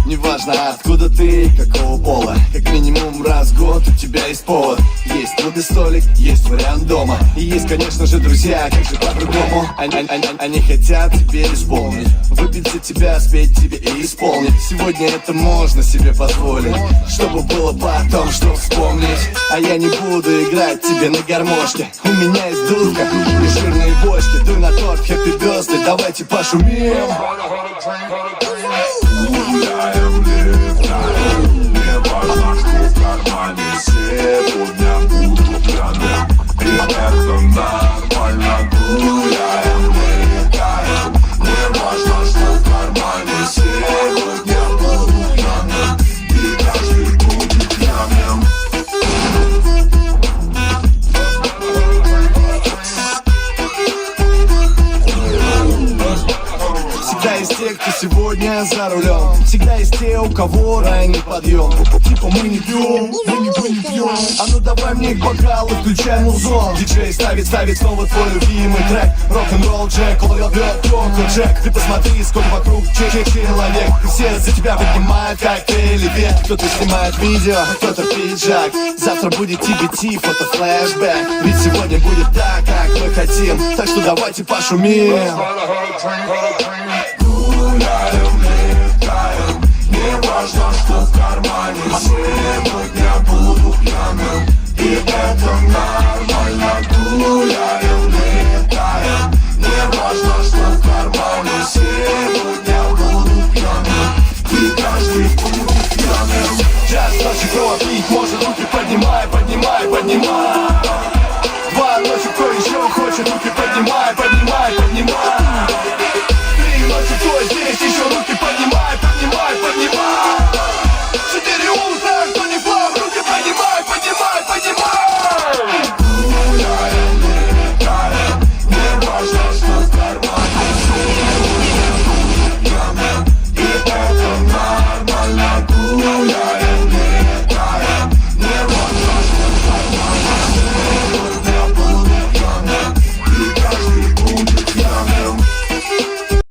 Неважно, откуда ты, какого пола, как минимум раз в год у тебя есть повод. Есть трудный столик, есть вариант дома. И есть, конечно же, друзья, как же по-другому. Они хотят тебе исполнить, выпить за тебя, спеть тебе и исполнить. Сегодня это можно себе позволить, чтобы было потом, что вспомнить. А я не буду играть тебе на гармошке. У меня есть дудка и жирные бочки. Дуй на торт, happy birthday, давайте пошумим. Гуляем, летаем, не важно, что в кармане. Сегодня буду пьяным, и это нормально. Гуляем, летаем, не важно, что в кармане. Сегодня буду пьяным, и каждый будет пьяным. Всегда есть те, кто сегодня за рулем. Всегда есть те, у кого ранний подъем. Типа мы не пьем, мы не пьем. А ну давай мне к бокалу, включай музон. Диджей ставит снова твой любимый трек. Рок-н-ролл Джек, ловит току Джек. Ты посмотри, сколько вокруг человек. И все за тебя поднимают коктейли вверх. Кто-то снимает видео, кто-то пиджак. Завтра будет TBT, фото-флешбэк. Ведь сегодня будет так, как мы хотим. Так что давайте пошумим. Гуляем, летаем, не важно, что в кармане. Сегодня буду пьяным, и это нормально. Гуляем, летаем, не важно, что в кармане. Сегодня буду пьяным, и каждый будет пьяным. Час ночи кровь пить, может руки поднимай, поднимай, поднимай.